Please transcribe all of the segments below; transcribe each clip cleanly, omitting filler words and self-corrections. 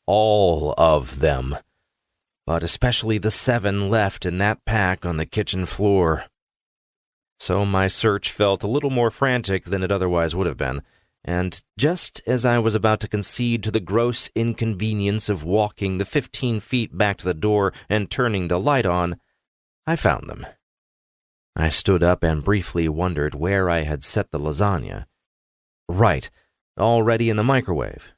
all of them, but especially the 7 left in that pack on the kitchen floor. So my search felt a little more frantic than it otherwise would have been, and just as I was about to concede to the gross inconvenience of walking the 15 feet back to the door and turning the light on, I found them. I stood up and briefly wondered where I had set the lasagna. Right, already in the microwave.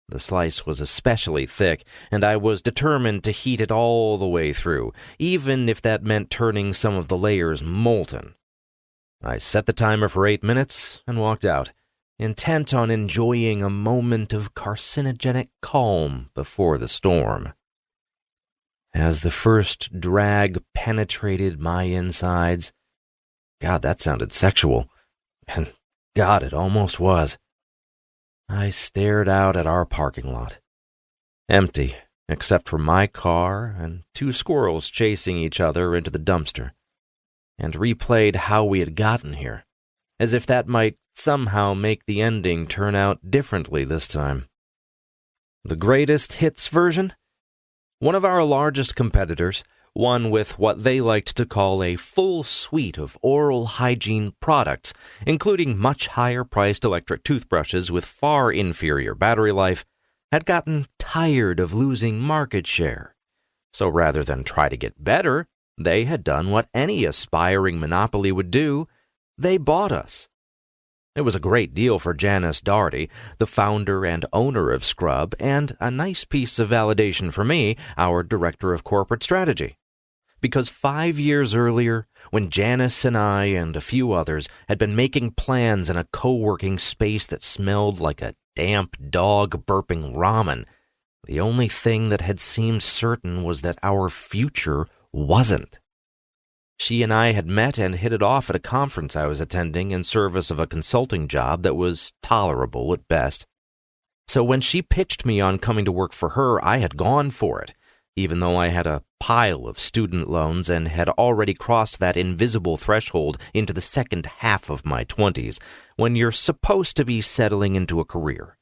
The slice was especially thick, and I was determined to heat it all the way through, even if that meant turning some of the layers molten. I set the timer for 8 minutes and walked out, intent on enjoying a moment of carcinogenic calm before the storm. As the first drag penetrated my insides, God, that sounded sexual, and God, it almost was. I stared out at our parking lot. Empty, except for my car and 2 squirrels chasing each other into the dumpster, and replayed how we had gotten here, as if that might somehow make the ending turn out differently this time. The greatest hits version? One of our largest competitors, one with what they liked to call a full suite of oral hygiene products, including much higher-priced electric toothbrushes with far inferior battery life, had gotten tired of losing market share. So rather than try to get better, they had done what any aspiring monopoly would do. They bought us. It was a great deal for Janice Doherty, the founder and owner of Scrub, and a nice piece of validation for me, our director of corporate strategy. Because 5 years earlier, when Janice and I and a few others had been making plans in a co-working space that smelled like a damp dog burping ramen, the only thing that had seemed certain was that our future wasn't. She and I had met and hit it off at a conference I was attending in service of a consulting job that was tolerable at best. So when she pitched me on coming to work for her, I had gone for it, even though I had a pile of student loans and had already crossed that invisible threshold into the second half of my 20s, when you're supposed to be settling into a career.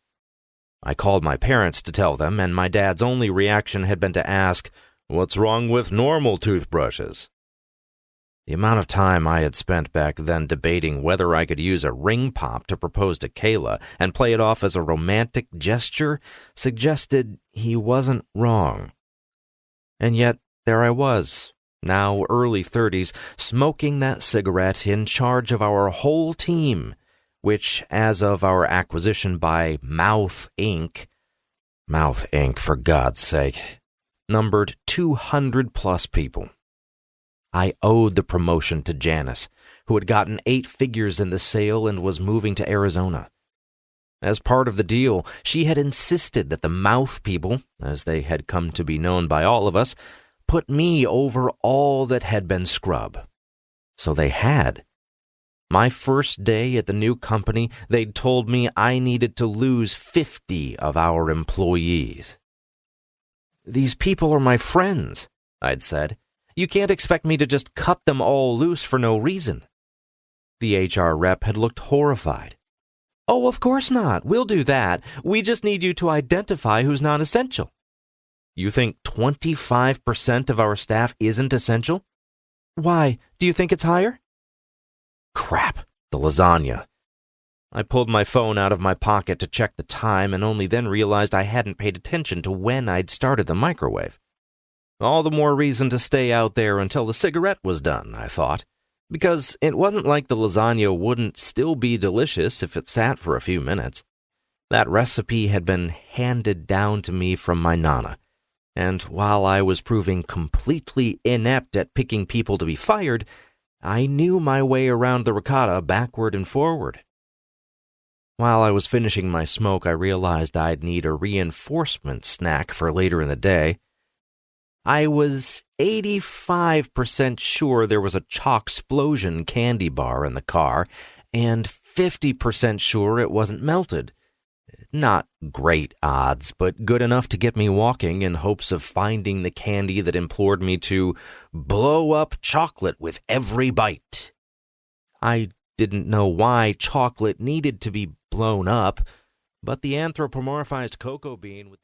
I called my parents to tell them, and my dad's only reaction had been to ask, "What's wrong with normal toothbrushes?" The amount of time I had spent back then debating whether I could use a ring pop to propose to Kayla and play it off as a romantic gesture suggested he wasn't wrong. And yet, there I was, now early 30s, smoking that cigarette in charge of our whole team, which, as of our acquisition by Mouth Inc., for God's sake, numbered 200-plus people. I owed the promotion to Janice, who had gotten 8 figures in the sale and was moving to Arizona. As part of the deal, she had insisted that the Mouth people, as they had come to be known by all of us, put me over all that had been Scrub. So they had. My first day at the new company, they'd told me I needed to lose 50 of our employees. "These people are my friends," I'd said. "You can't expect me to just cut them all loose for no reason." The HR rep had looked horrified. "Oh, of course not. We'll do that. We just need you to identify who's non-essential." "You think 25% of our staff isn't essential?" "Why? Do you think it's higher?" Crap, the lasagna. I pulled my phone out of my pocket to check the time and only then realized I hadn't paid attention to when I'd started the microwave. All the more reason to stay out there until the cigarette was done, I thought, because it wasn't like the lasagna wouldn't still be delicious if it sat for a few minutes. That recipe had been handed down to me from my nana, and while I was proving completely inept at picking people to be fired, I knew my way around the ricotta backward and forward. While I was finishing my smoke, I realized I'd need a reinforcement snack for later in the day. I was 85% sure there was a Chalksplosion candy bar in the car, and 50% sure it wasn't melted. Not great odds, but good enough to get me walking in hopes of finding the candy that implored me to blow up chocolate with every bite. I didn't know why chocolate needed to be blown up, but the anthropomorphized cocoa bean with